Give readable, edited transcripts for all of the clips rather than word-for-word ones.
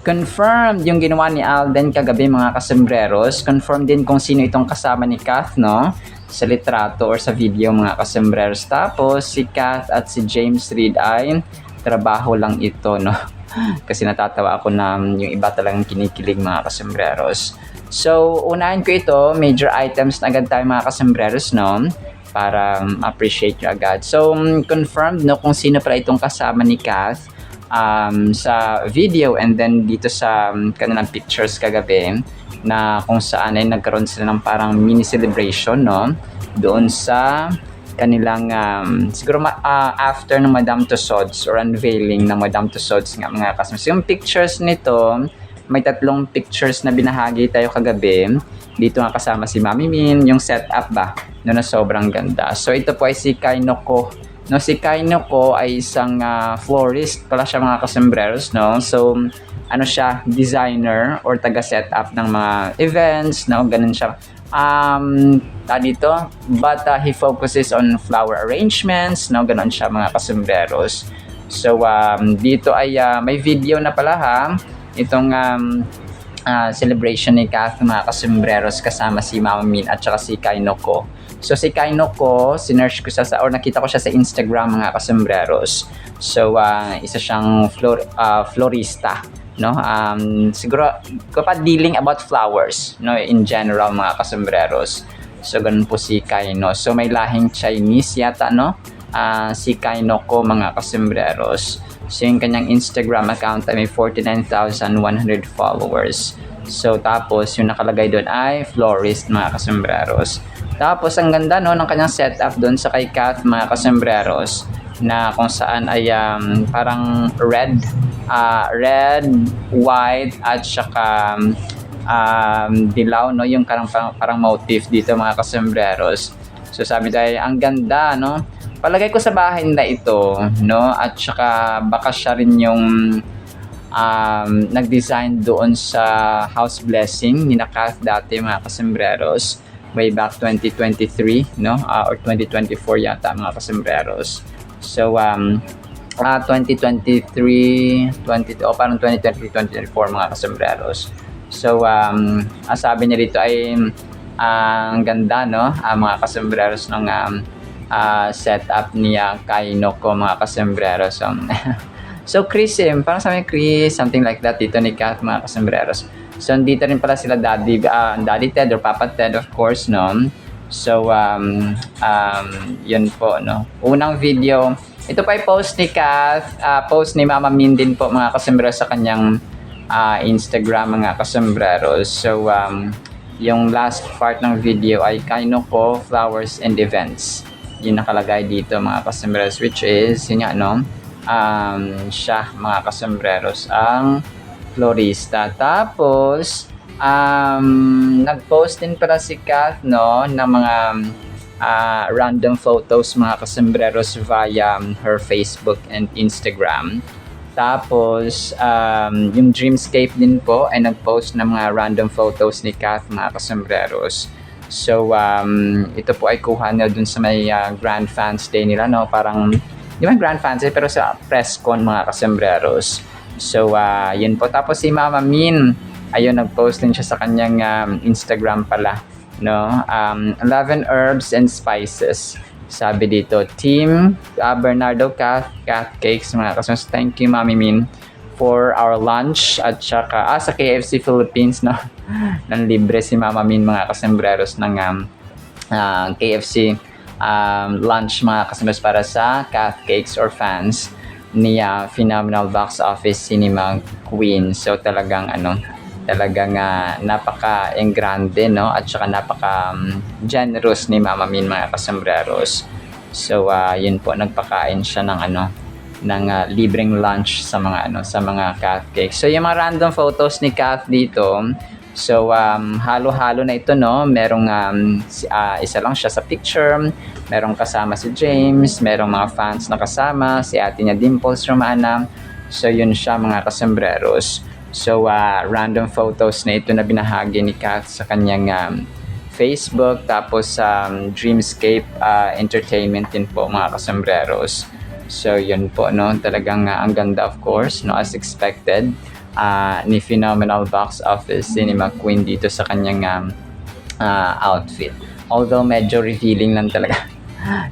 Confirmed yung ginawa ni Alden kagabi mga kasembreros. Confirmed din kung sino itong kasama ni Kath, no? Sa litrato or sa video mga kasembreros. Tapos si Kath at si James Reid ay trabaho lang ito, no? Kasi natatawa ako na yung iba talagang kinikilig mga kasembreros. So, unahin ko ito, major items na agad tayo mga kasembreros, no? Para appreciate nyo agad. So, confirmed, no, kung sino pala itong kasama ni Kath sa video and then dito sa kanilang pictures kagabi na kung saan ay nagkaroon sila ng parang mini celebration, no, doon sa kanilang siguro after ng Madame Tussauds or unveiling ng Madame Tussauds nga mga kasama. So, yung pictures nito, may 3 pictures na binahagi tayo kagabi. Dito nga kasama si Mami Min, yung setup ba, no, na sobrang ganda. So ito po ay si Kainoko. No, si Kainoko ay isang florist pala siya mga kasembreros, no. So ano siya, designer or taga-setup ng mga events, no, ganun siya. Dito, but he focuses on flower arrangements, no, ganun siya mga kasembreros. So dito ay may video na pala ha, itong celebration ni Kath mga kasembreros kasama si Mama Min at saka si Kainoko. So si Kainoko, sinearch ko siya or nakita ko siya sa Instagram mga kasembreros. So isa siyang florista, no? Siguro kapag dealing about flowers, no, in general mga kasembreros. So ganun po si Kaino. So may lahing Chinese yata, no? Si Kainoko mga kasembreros. So yung kanyang Instagram account ay may 49,100 followers. So tapos yung nakalagay doon ay florist mga kasembreros. Tapos ang ganda, no, ng kanyang setup doon sa kay Kath mga kasembreros na kung saan ay parang red, white at saka dilaw, no, yung parang motif dito mga kasembreros. So sabi tayo, ang ganda, no. Palagay ko sa bahay na ito, no, at saka baka siya rin yung nag-design doon sa house blessing ni Kath dati mga kasembreros way back 2023, no, or 2024 yata mga kasembreros. So 2023, parang 2023, 2024 mga kasembreros. So sabi niya dito ay ang ganda, no, mga kasembreros ng setup niya Kainoko mga kasembreros. So Chris, parang sabi Chris, something like that dito ni Kath mga kasembreros. So dito rin pala sila Daddy Ted or Papa Ted, of course, no. So yun po, no. Unang video, ito pa ay post ni Kath, post ni Mama Min din po mga kasembreros sa kanyang Instagram mga kasembreros. So yung last part ng video ay Kainoko Flowers and Events. Yung nakalagay dito mga kasembreros, which is yun nga, no, siya mga kasembreros ang florista. Tapos nag-post din para si Kath, no, ng mga random photos mga kasembreros via her Facebook and Instagram. Tapos yung Dreamscape din po ay nag-post ng mga random photos ni Kath mga kasembreros. So ito po ay kuha na dun sa may Grand Fans Day nila, no, parang di ba Grand Fans Day pero sa press con mga kasembreros. So yun po. Tapos si Mama Min, ayun, nag-post din siya sa kanyang Instagram pala, no, 11 herbs and spices. Sabi dito, Team Bernardo Kath Cakes mga kasembreros. Thank you Mami Min for our lunch at saka sa KFC Philippines, no, nang libre si Mama Min mga kasembreros ng KFC lunch mga kasembreros para sa Kath Cakes or fans ni Phenomenal Box Office Cinema Queen. So talagang talagang napaka-engrande, no, at saka napaka-generous ni Mama Min mga kasembreros. So yun po, nagpakain siya ng libreng lunch sa mga Kath Cakes. So yung mga random photos ni Kath dito, so halo-halo na ito, no. Merong isa lang siya sa picture, merong kasama si James, merong mga fans na kasama, si ate niya Dimples Romana. So yun siya mga kasembreros. So random photos na ito na binahagi ni Kath sa kanyang Facebook. Tapos Dreamscape Entertainment din po mga kasembreros. So yun po, no, talagang ang ganda, of course, no, as expected. ni Phenomenal Box Office Cinema Queen dito sa kanyang outfit. Although medyo revealing lang talaga.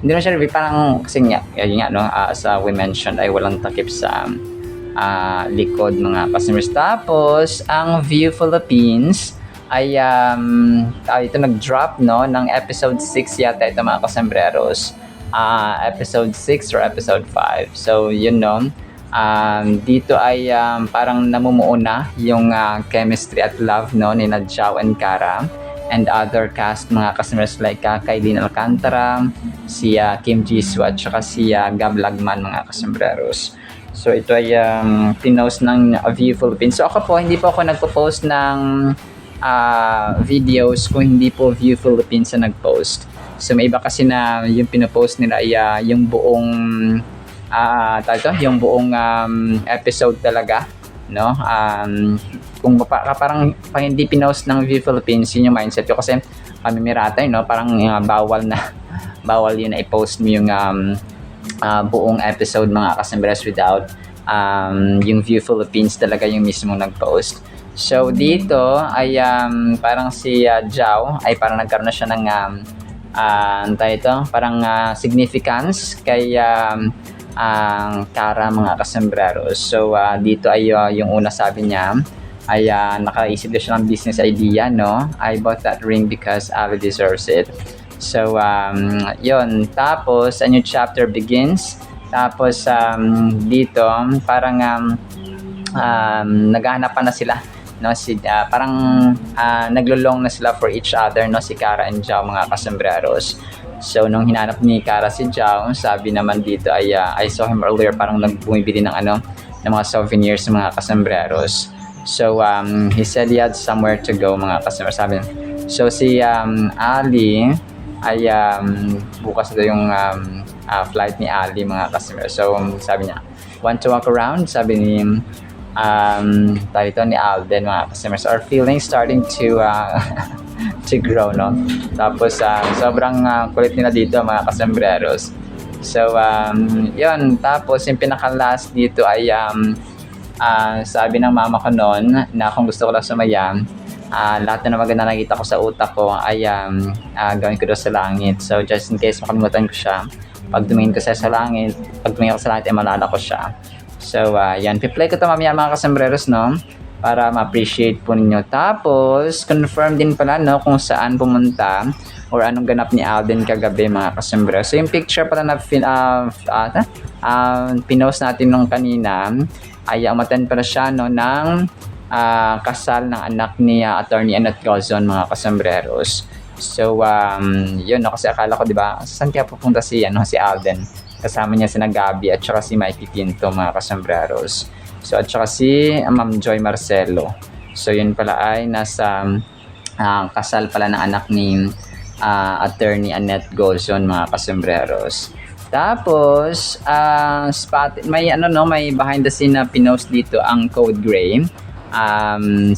Hindi na siya reveal, parang kasi nga, yun nga no, as we mentioned ay walang takip sa likod mga customers. Tapos ang View Philippines ay ito nag-drop no ng episode 6 yata ito mga kasambreros. Episode 6 or episode 5. So yun no. Dito ay parang namumuo na yung chemistry at love no ni Jao and Cara and other cast mga customers like Kailin Alcantara, si Kim Jisoo at saka si Gab Lagman mga kasambreros. So ito ay pinost ng View Philippines. So ako po, hindi po ako nagpo-post ng videos kung hindi po View Philippines na nag-post. So may iba kasi na yung pinopost nila ay yung buong yung buong episode talaga, no? Kung parang pag hindi pinost ng View Philippines, yun yung mindset ko kasi pamimirata no? Parang bawal yun na i-post mo yung buong episode mga kasambres without yung View Philippines talaga yung mismo nag-post. So dito ay parang si Jao ay parang nagkaroon na siya ng parang significance kay Cara mga kasambreros. So dito ay yung una sabi niya ay nakaisip na siya ng business idea, no? I bought that ring because Ali deserves it. So yun, tapos a new chapter begins. Tapos dito parang naghahanap pa na sila, no? Parang naglulong na sila for each other, no? Si Cara and Jao mga kasambreros. So nung hinanap ni Cara si Jao, sabi naman dito ay I saw him earlier, parang nagbumibili ng ng mga souvenirs mga kasambreros. So he said he had somewhere to go mga kasambreros, sabi. So si Ali ay bukas daw yung flight ni Ali mga kasambreros. So sabi niya, want to walk around? Sabi ni ni Alden mga kasambreros. Our feelings starting to to grow, no? Tapos sobrang kulit nila dito mga kasambreros. So yun, tapos yung pinaka-last dito ay sabi ng mama ko noon na kung gusto ko lang sumaya, lahat na maganda nakita ko sa utak ko ay gawin ko doon sa langit. So just in case makalimutan ko siya, pag tumingin ko sa langit, ay malala ko siya. So yan, piplay ko ito mamaya mga kasambreros, no? Para ma-appreciate po ninyo. Tapos confirm din pala, no, kung saan pumunta or anong ganap ni Alden kagabi mga kasambreros. So yung picture pala na pinost natin nung kanina ay umattend pala siya, no, ng kasal ng anak ni Attorney Annette Gozon mga kasambreros. So yun, no, kasi akala ko, di ba, saan kaya pupunta si Alden? Kasama niya si Gabi at saka si Mikey Pinto mga kasambreros. So at saka si Ma'am Joy Marcelo. So yun pala ay nasa kasal pala ng anak ni Attorney Annette Gozon mga kasambreros. Tapos may may behind the scene na pinost dito ang Code Gray.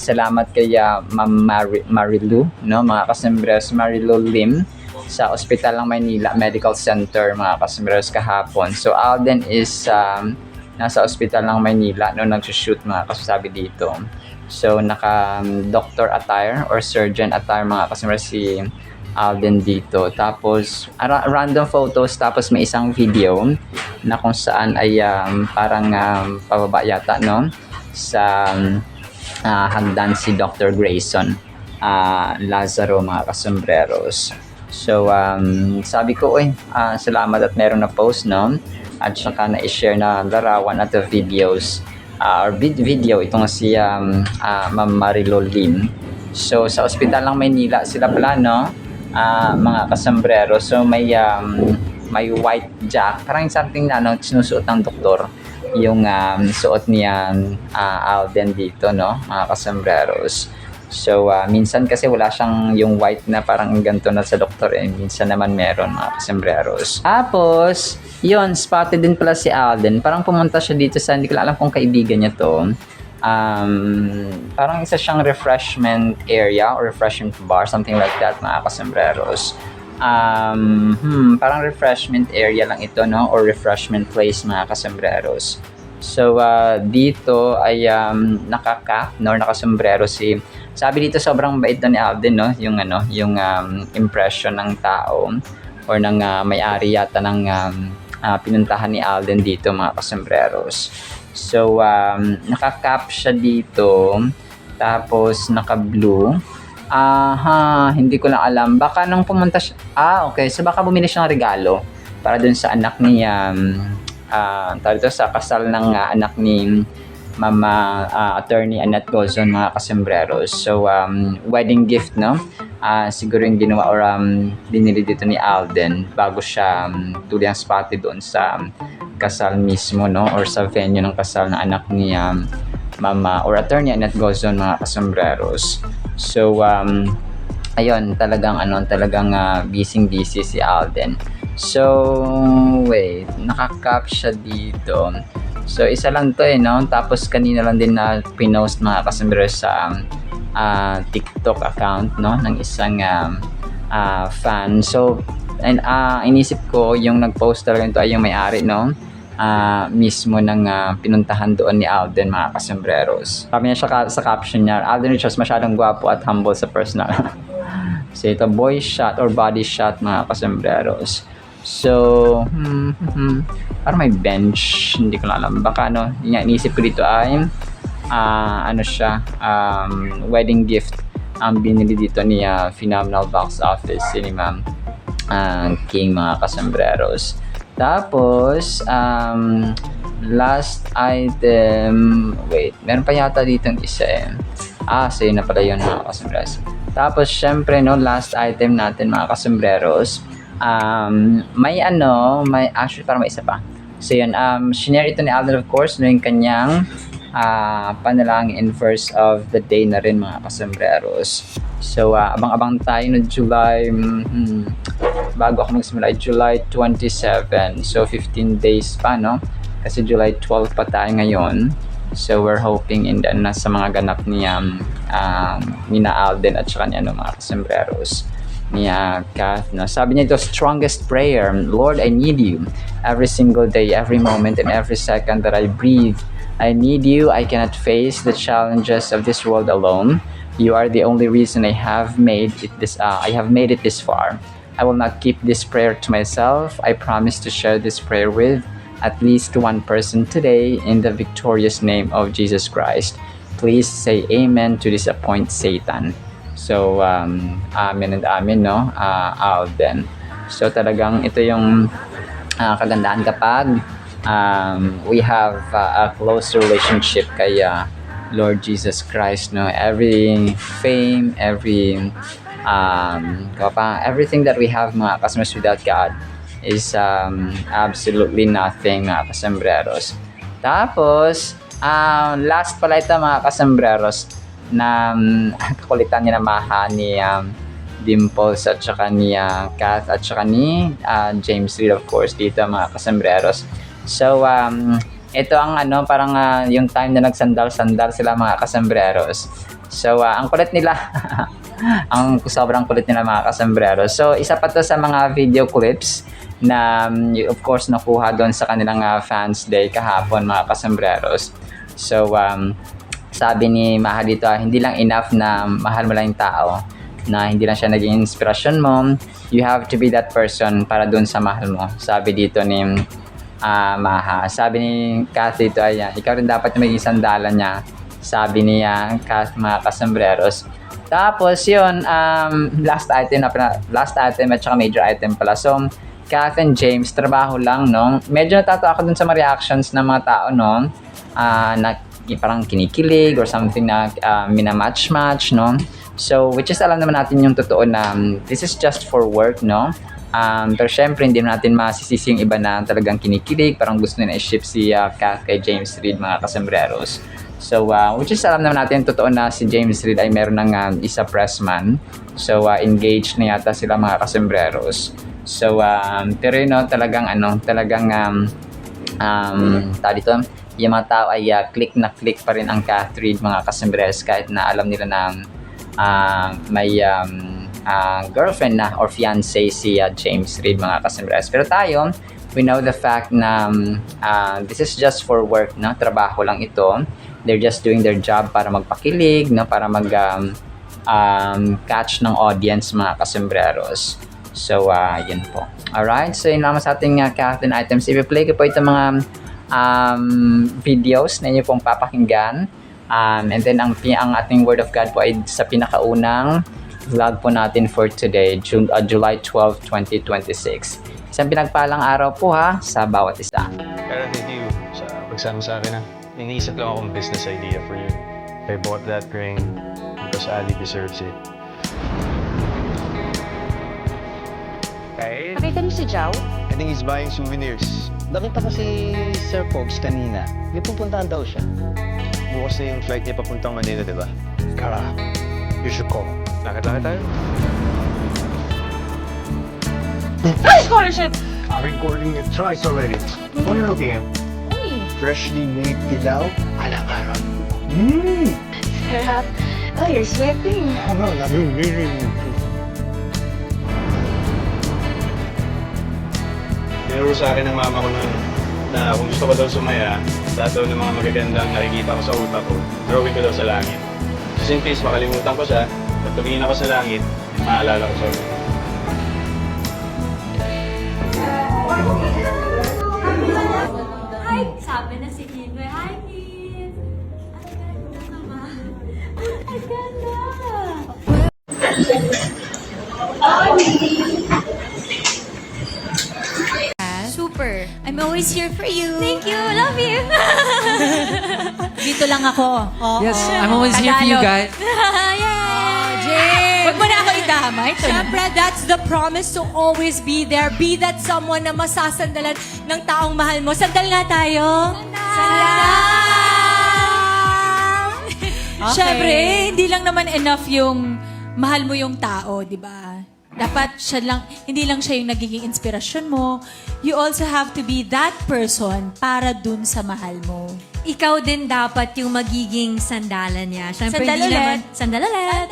Salamat kay Ma'am Marilu, no, mga kasambreros, Marilu Lim sa Ospital ng Maynila Medical Center mga kasambreros kahapon. So Alden is nasa Ospital ng Maynila no nagsushoot mga kasasabi dito. So naka doctor attire or surgeon attire mga kasambreros si Alden dito. Tapos random photos, tapos may isang video na kung saan ay parang pababa yata, no, sa hagdan si Dr. Grayson Lazaro mga kasambreros. So sabi ko, salamat at meron na post, no, at saka na-share na larawan at the videos or video itong si Ma'am Marilu Lim. So sa Ospital ng Maynila sila pala, no, mga kasambreros. So may white jacket, parang something na sinusuot ng doktor, yung suot niya Alden dito, no, mga kasambreros. So minsan kasi wala siyang yung white na parang ganito na sa doktor, minsan naman meron mga kasambreros. Tapos yun, spotted din pala si Alden, parang pumunta siya dito sa, hindi ko alam kung kaibigan niya to, parang isa siyang refreshment area or refreshment bar, something like that mga kasambreros. Parang refreshment area lang ito, no, or refreshment place mga kasambreros. So, dito ay naka-cap, no, nakasombrero si... Sabi dito sobrang bait na ni Alden, no, yung impression ng tao or ng may-ari yata ng pinuntahan ni Alden dito, mga kasombreros. So, naka-cap siya dito, tapos naka-blue. Hindi ko lang alam. Baka nung pumunta siya... okay. So, baka bumili siya ng regalo para dun sa anak ni... sa kasal ng anak ni Mama Attorney Annette Gozon, mga kasombreros. So, wedding gift, no? Siguro yung ginawa or binili dito ni Alden bago siya tuliyang spotted doon sa kasal mismo, no? Or sa venue ng kasal ng anak ni Mama or Attorney Annette Gozon, mga kasombreros. So, ayun, talagang busy si Alden. So, wait, naka-cap siya dito. So, isa lang to no? Tapos kanina lang din na pinost, mga kasombreros, sa TikTok account, no? Ng isang fan. So, inisip ko yung nag-post talaga ito ay yung may-ari, no? Mismo ng pinuntahan doon ni Alden, mga kasombreros. Sabi niya sa caption niya, Alden Richards masyadong gwapo at humble sa personal. So, ito, boy shot or body shot, mga kasombreros. So, parang may bench, hindi ko alam. Baka yung inisip ko dito ay wedding gift ang binili dito ni Phenomenal Box Office Cinema King, mga kasombreros. Tapos, last item, wait, meron pa yata ditong isa so yun na pala yun, mga kasombreros. Tapos, syempre, last item natin, mga kasombreros, may actually parang may isa pa. So yun, shinare ito ni Alden, of course, yung kanyang panalangin in verse of the day na rin, mga kasombreros. So, abang-abang tayo no July, bago ako magsimula, July 27. So, 15 days pa, no? Kasi July 12 pa tayo ngayon. So, we're hoping nasa mga ganap niya, Nina Alden at saka niya, mga kasombreros. Niya Kath, no? Sabi niya ito, strongest prayer, Lord, I need you every single day, every moment, and every second that I breathe. I need you. I cannot face the challenges of this world alone. You are the only reason I have made it this far. I will not keep this prayer to myself. I promise to share this prayer with at least one person today in the victorious name of Jesus Christ. Please say amen to disappoint Satan. So, amen and amen, no? Alden. So, talagang ito yung kagandahan kapag we have a close relationship kay Lord Jesus Christ, no? Every fame, everything that we have, mga customers, without God is absolutely nothing, mga kasombreros. Tapos, last pala ito, mga kasombreros, na kakulitan ni Namaha ni Dimples at saka ni Kath at saka ni James Reid, of course, dito, mga kasombreros. So, ito ang parang yung time na nagsandal-sandal sila, mga kasombreros. So, ang kulit nila, ang sobrang kulit nila, mga kasombreros. So, isa pa to sa mga video clips na, of course, nakuha doon sa kanilang fans day kahapon, mga kasombreros. So, sabi ni Maha dito, hindi lang enough na mahal mo lang yung tao, na hindi lang siya naging inspirasyon mo, you have to be that person para dun sa mahal mo. Sabi dito ni Maha. Sabi ni Kathy dito, ikaw rin dapat maging sandalan niya. Sabi niya, mga kasombreros. Tapos yun, last item at saka major item pala. So, Kath and James, trabaho lang, no? Medyo natatawa ako dun sa mga reactions ng mga tao, no? Na parang kinikilig or something na minamatch-match, no? So, which is alam naman natin yung totoo na this is just for work, no? Pero syempre, hindi natin masisisi yung iba na talagang kinikilig, parang gusto nila i-ship si Kath kay James Reid, mga kasombreros. So, which is alam naman natin totoo na si James Reid ay meron ng isa pressman. So, engaged na yata sila, mga kasombreros. So, pero yun, no, talagang dito, yung mga tao ay click na click pa rin ang Kath Reid, mga kasombreros, kahit na alam nila na may girlfriend na or fiancé si James Reid, mga kasombreros. Pero tayo, we know the fact na this is just for work, no? Trabaho lang ito. They're just doing their job para magpakilig, no? Para catch ng audience, mga kasembreros. So, yun po. Alright, so yun naman sa ating captain items. I-play ko po itong mga videos na inyo pong papakinggan. And then, ang ating Word of God po ay sa pinakaunang vlog po natin for today, July 12, 2026. Isang pinagpalang araw po ha, sa bawat isa. Pero thank you sa pagsama sa akin. Iniisip lang akong business idea for you. I bought that ring because Ali deserves it. Okay? Nakita niyo si Jao? I think he's buying souvenirs. Nakita ko si Sir Pogs kanina. May pupuntahan daw siya. Bukas na yung flight niya papuntang Manila, di ba? Kara, you should call. Lakad-lakad tayo. Ay, scholarship! I'm recording it twice already. What are you looking at? Uy, Freshly made pilau ala karon. Mmm! sarap. Oh, you're sweating. Ano, really. Tinuro sa akin ng mama ko na kung gusto ko daw sumaya, lahat daw ng mga magagandang nakikita ko sa utak ko, drawing ko daw sa langit. Just in case makalimutan ko siya, pag tumingin ako sa langit, maalala ko siya. Hi! Sabi na si Kinoy. Hi, Kid! Ang ganda naman. Ang ganda! Super. I'm always here for you. Thank you! Love you! Dito lang ako. Yes, I'm always here for you guys. Jay! Huwag mo na ako idamay. Siyempre, that's the promise to always be there. Be that someone na masasandalan ng taong mahal mo. Sandal nga tayo. Sandal! Siyempre, hindi lang naman enough yung mahal mo yung tao, di ba? Dapat siya lang, hindi lang siya yung nagiging inspirasyon mo. You also have to be that person para dun sa mahal mo. Ikaw din dapat yung magiging sandalan niya. Siyempre, Sandal hindi ulit. naman... Sandal ulit!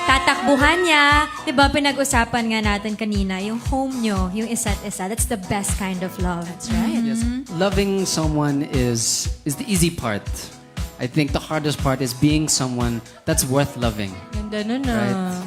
Tatakbuhan niya. Diba, pinag-usapan nga natin kanina, yung home nyo, yung isa't isa. That's the best kind of love. That's right. Yes. Loving someone is the easy part. I think the hardest part is being someone that's worth loving. Ganda nun Right.